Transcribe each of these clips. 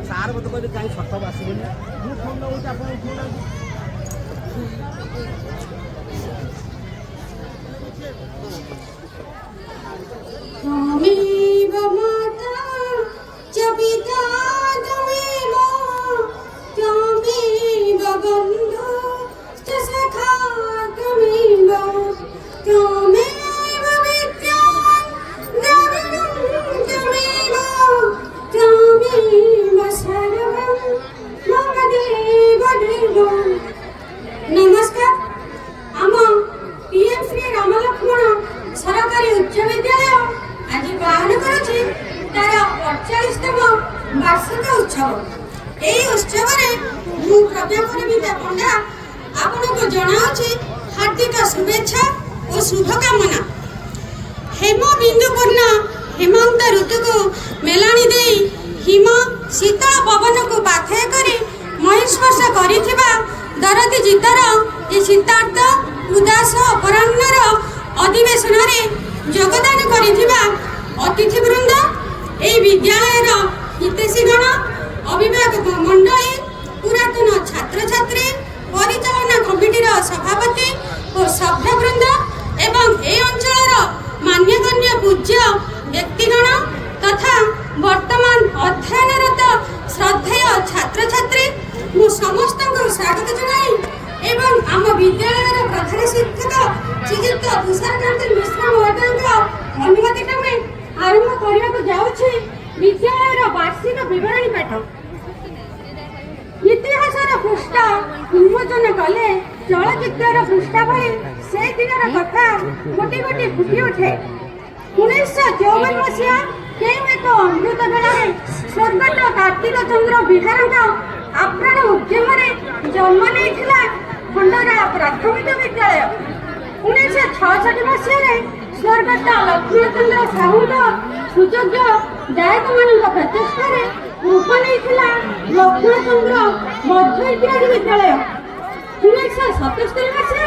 Sir ମୋତେ କହିଲେ କାହିଁ ସତ ଆସିବେନି ମୁଁ ଫୋନ୍ ଲଗାଉଛି ଆପଣ ଉଠଉନାହାନ୍ତି। त्वमेव माता च पिता त्वमेव त्वमेव बन्धु च सखा त्वमेव त्वमेव विद्या द्रविणं त्वमेव त्वमेव सर्वं मम देव देव। नमस्कार। आम पीएम श्री राम लक्ष्मण सरकारी उच्च विद्यालय आज पालन करुछि तार 48तम वार्षिक उत्सव। एई उत्सव रे मु प्रज्ञापन विद्या पंडा आपनको जणाउछि हार्दिक शुभेच्छा और शुभकामना। हेम बिंदुपूर्ण हेमंत ऋतु को मेलाणी देई हिम शीतल पवन को पाथेय करी महिस्पर्श करिथिबा दरदी जितार ए शीतार्थ उदास अपराह्नर अधिवेशन योगदान करिथिबा अतिथिवृंद ए विद्यालयर हितैषीगण अभिभावक मंडली पुरातन छात्र छात्री परिचालना कमिटीर सभापति और सभ्यवृंद एवं ए अंचलर मान्यगण्य पूज्य व्यक्तिगण तथा वर्तमान अध्ययनरत श्रद्धेय छात्र छात्री मु समस्त को स्वागत जनाई एवं आम विद्यालयर प्रधान शिक्षक श्रीयुक्त तुषारकांत मिश्र महोदय अनुमति क्रमे आरंभ करने जाऊँगी विद्यालयर वार्षिक विवरणी पाठ। इतिहासर पृष्ठ उन्मोचन कले चलचित्र पृष्ठ भली से दिन कथा गोटी गोटी फुटी उठे। 1954 मसीहा केउ एक अमृत बेला स्वर्गत कार्तिक चंद्र बिहार आप्राण उद्यम जन्म नहीं खंडरा प्राथमिक विद्यालय। 1966 मसीह स्वर्गत लक्ष्मणचंद्र साहू सुयोग्य गायक मान प्रचेषा रूप नहीं लक्ष्मणचंद्र मध्य इतिहास विद्यालय। 1977 मसीह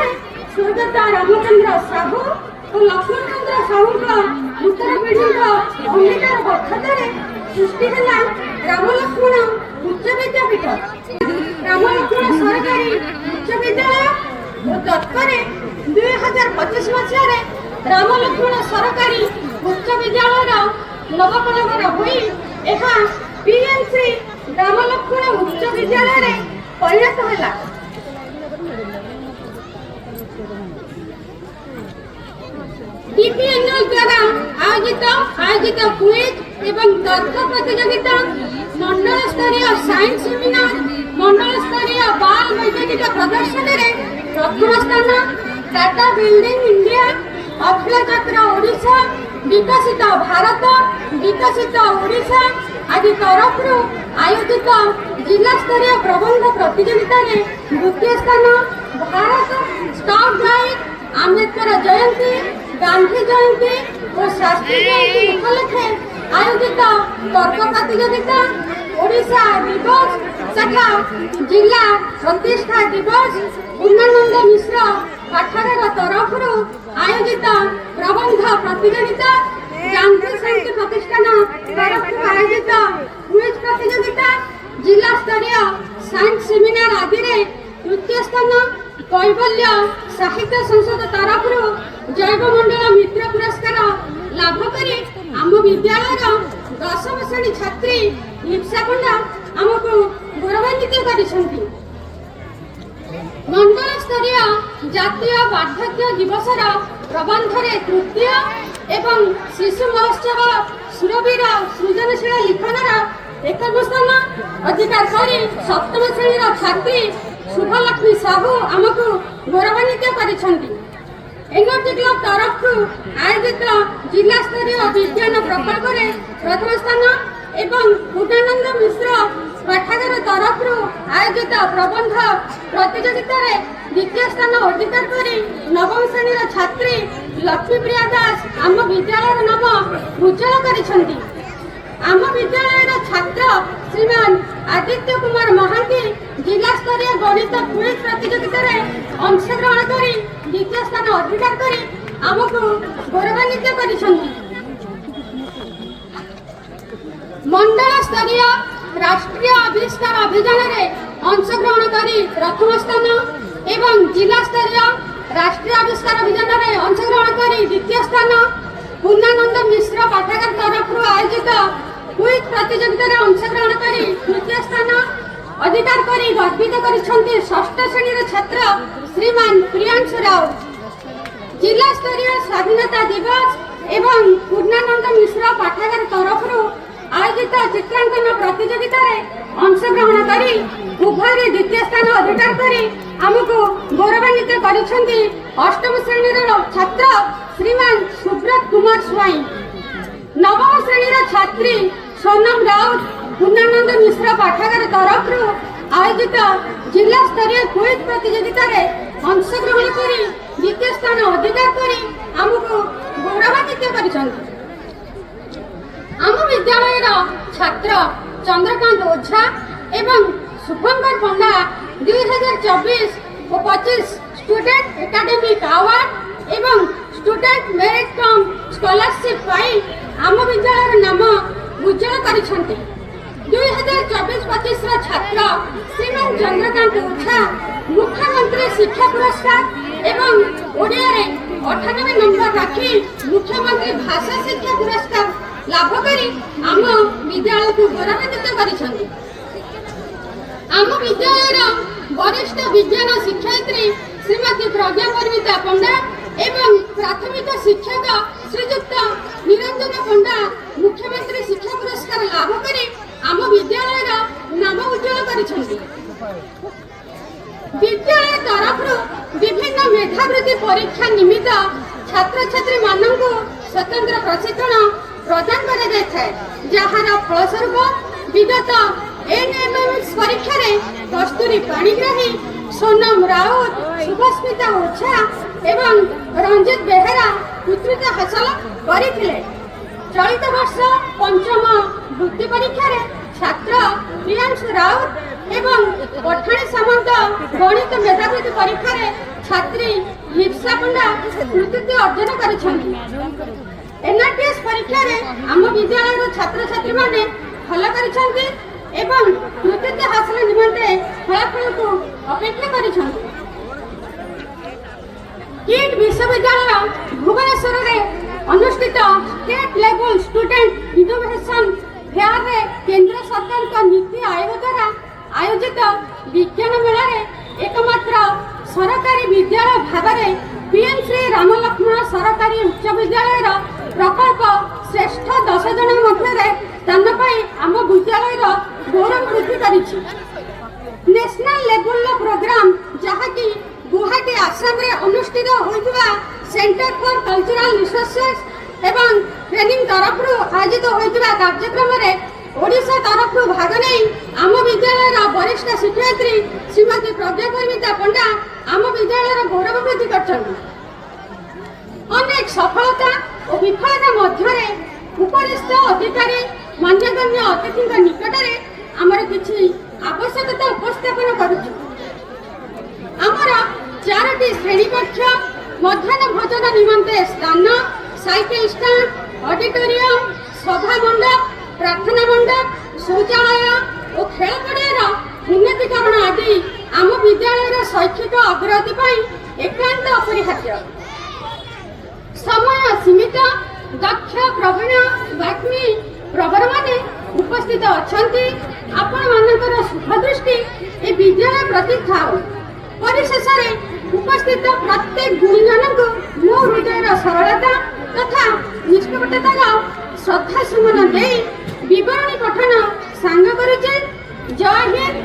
स्वर्गत रामचंद्र साहू और लक्ष्मणचंद्र साहू उत्तर पीढ़ी अंगीकार बद्धता सृष्टि है राम लक्ष्मण उच्च विद्यापीठ। राम लक्ष्मण सरकारी उच्च विद्यालय और तत्पर 2025 मसीह राम लक्ष्मण सरकारी उच्च विद्यालय नवकलवर हुई पीएम श्री राम लक्ष्मण उच्च विद्यालय परिणत है। डीपीएनएल द्वारा आयोजित क्विज एवं तर्क प्रतियोगिता मंडल स्तरीय साइंस सेमिनार मंडल स्तरीय बाल वैज्ञानिक प्रदर्शन में प्रथम स्थान टाटा बिल्डिंग इंडिया अखिल चक्र ओडिशा विकसित भारत विकसित ओडिशा आदि तरफ आयोजित जिला स्तरीय प्रबंध प्रतियोगिता में द्वितीय स्थान भारत स्काउट गाइड आम्बेडकर जयंती गांधी जयंती और शास्त्री जयंती उपलक्षे आयोजित तर्क प्रतियोगिता ओडिशा दिवस शाखा जिला प्रतिष्ठा दिवस पूर्णानंद मिश्र पाठागार तरफ आयोजित प्रबंध प्रतियोगिता गांधी शांति प्रतिष्ठान तरफ आयोजित क्विज प्रतियोगिता जिला स्तरीय साइंस सेमिनार आदि तृतीय स्थान कैबल्य साहित्य संसद तरफ जैव मंडल मित्र पुरस्कार लाभ करी आम विद्यालय 10वीं श्रेणी छात्री लिप्सा पंडा आमको गौरवान्वित करिसेंती। मंडल स्तरीय जातीय वार्धक्य दिवसर प्रबंधरे तृतीय एवं शिशु महोत्सव सुरवीर सृजनशील लिखनर एकम स्थान अधिकार करी 7वीं श्रेणी छात्री शुभलक्ष्मी साहू आमको गौरवान्वित करिसेंती। एनर्जी क्लब तरफ आयोजित जिला स्तरीय विज्ञान प्रकल्प प्रथम स्थान एवं पूर्णानंद मिश्र पाठागार तरफ आयोजित प्रबंध प्रतियोगिता द्वितीय स्थान अधिकार करी 9वीं श्रेणी छात्री लक्ष्मीप्रिया दास आम विद्यालय नाम उज्जवल करिसेंती। आम विद्यालय छात्र श्रीमान आदित्य कुमार महांती जिला स्तरीय गणित क्विज प्रतियोगिता अंशग्रहण करी द्वितीय स्थान अधिकार करी ଆମକୁ ଗୌରବାନ୍ୱିତ କରିଛନ୍ତି। ମଣ୍ଡଳ ସ୍ତରୀୟ ରାଷ୍ଟ୍ରୀୟ ଆବିଷ୍କାର ଅଭିଯାନରେ ଅଂଶଗ୍ରହଣ କରି ପ୍ରଥମ ସ୍ଥାନ ଏବଂ ଜିଲ୍ଲା ସ୍ତରୀୟ ରାଷ୍ଟ୍ରୀୟ ଆବିଷ୍କାର ଅଭିଯାନରେ ଅଂଶଗ୍ରହଣ କରି ଦ୍ୱିତୀୟ ସ୍ଥାନ, ପୂର୍ଣ୍ଣାନନ୍ଦ ମିଶ୍ର ପାଠାଗାର ତରଫରୁ ଆୟୋଜିତ କୁଇଜ୍ ପ୍ରତିଯୋଗିତାରେ ଅଂଶଗ୍ରହଣ କରି ତୃତୀୟ ସ୍ଥାନ ଅଧିକାର କରି ଗର୍ବିତ କରିଛନ୍ତି ଷଷ୍ଠ ଶ୍ରେଣୀର ଛାତ୍ର ଶ୍ରୀମାନ ପ୍ରିୟାଂଶୁ ରାଉତ। ଜିଲ୍ଲା ସ୍ତରୀୟ ସ୍ୱାଧୀନତା ଦିବସ ଏବଂ ପୂର୍ଣ୍ଣାନନ୍ଦ ମିଶ୍ର ପାଠାଗାର ତରଫରୁ ଆୟୋଜିତ ଚିତ୍ରାଙ୍କନ ପ୍ରତିଯୋଗିତାରେ ଅଂଶଗ୍ରହଣ କରି ଉଭୟରେ ଦ୍ୱିତୀୟ ସ୍ଥାନ ଅଧିକାର କରି ଆମକୁ ଗୌରବାନ୍ୱିତ କରିଛନ୍ତି ଅଷ୍ଟମ ଶ୍ରେଣୀର ଛାତ୍ର ଶ୍ରୀମାନ ସୁବ୍ରତ କୁମାର ସ୍ୱାଇଁ। ନବମ ଶ୍ରେଣୀର ଛାତ୍ରୀ ସୋନମ ରାଉତ ପୂର୍ଣ୍ଣାନନ୍ଦ ମିଶ୍ର ପାଠାଗାର ତରଫରୁ ଆୟୋଜିତ ଜିଲ୍ଲା ସ୍ତରୀୟ କୁଇଜ୍ ପ୍ରତିଯୋଗିତାରେ ଅଂଶଗ୍ରହଣ କରି ଦ୍ୱିତୀୟ ସ୍ଥାନ ଅଧିକାର କରି ଆମକୁ ଗୌରବାନ୍ୱିତ କରିଛନ୍ତି। ଆମ ବିଦ୍ୟାଳୟର ଛାତ୍ର ଚନ୍ଦ୍ରକାନ୍ତ ଓଝା ଏବଂ ଶୁଭଙ୍କର ପଣ୍ଡା 2024 ଓ 25 ଷ୍ଟୁଡେଣ୍ଟ ଏକାଡେମିକ ଆୱାର୍ଡ ଏବଂ ଷ୍ଟୁଡେଣ୍ଟ ମେରିଟ କମ୍ ସ୍କଲାରସିପ୍ ପାଇ ଆମ ବିଦ୍ୟାଳୟର ନାମ ଉଜ୍ଜଳ କରିଛନ୍ତି। 2024-25ର ଛାତ୍ର ଶ୍ରୀମାନ ଚନ୍ଦ୍ରକାନ୍ତ ଓଝା ମୁଖ୍ୟମନ୍ତ୍ରୀ ଶିକ୍ଷା ପୁରସ୍କାର ଏବଂ ଓଡ଼ିଆରେ 98 ନମ୍ବର ରଖି ମୁଖ୍ୟମନ୍ତ୍ରୀ ଭାଷା ଶିକ୍ଷା ପୁରସ୍କାର ଲାଭ କରି ଆମ ବିଦ୍ୟାଳୟକୁ ଗୌରବାନ୍ୱିତ କରିଛନ୍ତି। ଆମ ବିଦ୍ୟାଳୟର ବରିଷ୍ଠ ବିଜ୍ଞାନ ଶିକ୍ଷୟିତ୍ରୀ ଶ୍ରୀମତୀ ପ୍ରଜ୍ଞା ପରିମିତା ପଣ୍ଡା ଏବଂ ପ୍ରାଥମିକ ଶିକ୍ଷକ ଶ୍ରୀଯୁକ୍ତ ନିରଞ୍ଜନ ପଣ୍ଡା ମୁଖ୍ୟମନ୍ତ୍ରୀ ଶିକ୍ଷା ପୁରସ୍କାର ଲାଭ କରି ଆମ ବିଦ୍ୟାଳୟର ନାମ ଉଜ୍ଜଳ କରିଛନ୍ତି। ବିଦ୍ୟାଳୟ ତରଫରୁ ବିଭିନ୍ନ ମେଧାବୃତ୍ତି ପରୀକ୍ଷା ନିମିତ୍ତ ଛାତ୍ରଛାତ୍ରୀମାନଙ୍କୁ ସ୍ୱତନ୍ତ୍ର ପ୍ରଶିକ୍ଷଣ ପ୍ରଦାନ କରାଯାଇଥାଏ, ଯାହାର ଫଳସ୍ୱରୂପ ବିଗତ NMMS ପରୀକ୍ଷାରେ କସ୍ତୁରୀ ପାଣିଗ୍ରାହୀ, ସୋନମ ରାଉତ, ଶୁଭସ୍ମିତା ଓଝା ଏବଂ ରଞ୍ଜିତ ବେହେରା କୃତିତ୍ୱ ହାସଲ କରିଥିଲେ। ଚଳିତ ବର୍ଷ ପଞ୍ଚମ ବୃତ୍ତି ପରୀକ୍ଷାରେ ଛାତ୍ର ପ୍ରିୟାଂଶୁ ରାଉତ ଏବଂ ପଠାଣି ସାମନ୍ତ ଗଣିତ ମେଧାବୃତ୍ତି ପରୀକ୍ଷାରେ ଛାତ୍ରୀ ଲିପ୍ସା ପଣ୍ଡା କୃତିତ୍ୱ ଅର୍ଜନ କରିଛନ୍ତି। NRTS ପରୀକ୍ଷାରେ ଆମ ବିଦ୍ୟାଳୟର ଛାତ୍ରଛାତ୍ରୀମାନେ ଭଲ କରିଛନ୍ତି ଏବଂ କୃତିତ୍ୱ ହାସଲ ନିମନ୍ତେ ଫଳାଫଳକୁ ଅପେକ୍ଷା କରିଛନ୍ତି। କିଟ୍ ବିଶ୍ୱବିଦ୍ୟାଳୟ ଭୁବନେଶ୍ୱରରେ ଅନୁଷ୍ଠିତ ଷ୍ଟେଟ୍ ଲେଭେଲ ଷ୍ଟୁଡେଣ୍ଟ ଇନୋଭେସନ ଫେୟାରରେ କେନ୍ଦ୍ର ସରକାରଙ୍କ ନୀତି ଆୟୋଗ ଦ୍ୱାରା ଆୟୋଜିତ ବିଜ୍ଞାନ ମେଳାରେ ଏକମାତ୍ର ସରକାରୀ ବିଦ୍ୟାଳୟ ଭାବରେ PM ଶ୍ରୀ ରାମ ଲକ୍ଷ୍ମଣ ସରକାରୀ ଉଚ୍ଚ ବିଦ୍ୟାଳୟର ପ୍ରକଳ୍ପ ଶ୍ରେଷ୍ଠ 10 ଜଣଙ୍କ ମଧ୍ୟରେ ସ୍ଥାନ ପାଇ ଆମ ବିଦ୍ୟାଳୟର ଗୌରବ ବୃଦ୍ଧି କରିଛି। ନ୍ୟାସନାଲ ଲେଭେଲର ପ୍ରୋଗ୍ରାମ ଯାହାକି ଗୁହାଟୀ ଆସାମରେ ଅନୁଷ୍ଠିତ ହୋଇଥିବା ସେଣ୍ଟର ଫର କଲଚରାଲ ରିସୋର୍ସେସ୍ ଏବଂ ଟ୍ରେନିଂ ତରଫରୁ ଆୟୋଜିତ ହୋଇଥିବା କାର୍ଯ୍ୟକ୍ରମରେ ଓଡ଼ିଶା ତରଫରୁ ଭାଗ ନେଇ ଆମ ବିଦ୍ୟାଳୟର ବରିଷ୍ଠ ଶିକ୍ଷୟିତ୍ରୀ ଶ୍ରୀମତୀ ପ୍ରଜ୍ଞା ପରିମିତା ପଣ୍ଡା ଆମ ବିଦ୍ୟାଳୟର ଗୌରବ ବୃଦ୍ଧି କରିଛନ୍ତି। ଅନେକ ସଫଳତା ଓ ବିଫଳତା ମଧ୍ୟରେ ଉପରିସ୍ଥ ଅଧିକାରୀ ମାନ୍ୟଗଣ୍ୟ ଅତିଥିଙ୍କ ନିକଟରେ ଆମର କିଛି ଆବଶ୍ୟକତା ଉପସ୍ଥାପନ କରୁଛୁ। ଆମର 4ଟି ଶ୍ରେଣୀ କକ୍ଷ, ମଧ୍ୟାହ୍ନ ଭୋଜନ ନିମନ୍ତେ ସ୍ଥାନ, ସାଇକେଲ ଷ୍ଟାଣ୍ଡ, ଅଡିଟୋରିୟମ, ସଭା ମଣ୍ଡପ, ପ୍ରାର୍ଥନା ମଣ୍ଡପ, ଶୌଚାଳୟ ଓ ଖେଳ ପଡ଼ିଆର ଉନ୍ନତୀକରଣ ଆଦି ଆମ ବିଦ୍ୟାଳୟର ଶୈକ୍ଷିକ ଅଗ୍ରଗତି ପାଇଁ ଏକାନ୍ତ ଅପରିହାର୍ଯ୍ୟ। ସମୟ ସୀମିତ, ଦକ୍ଷ ପ୍ରବୀଣ ବାଗ୍ମୀ ପ୍ରବରମାନେ ଉପସ୍ଥିତ ଅଛନ୍ତି। ଆପଣମାନଙ୍କର ଶୁଭଦୃଷ୍ଟି ଏ ବିଦ୍ୟାଳୟ ପ୍ରତି ଥାଉ। ପରିଶେଷରେ ଉପସ୍ଥିତ ପ୍ରତ୍ୟେକ ଗୁରୁଜନଙ୍କୁ ମୋ ହୃଦୟର ସରଳତା ତଥା ନିଷ୍କପଟତାର ଶ୍ରଦ୍ଧା ସୁମନ ଦେଇ ବିବରଣୀ ପଠନ ସାଙ୍ଗ କରୁଛେ। ଜୟ ହିନ୍ଦ।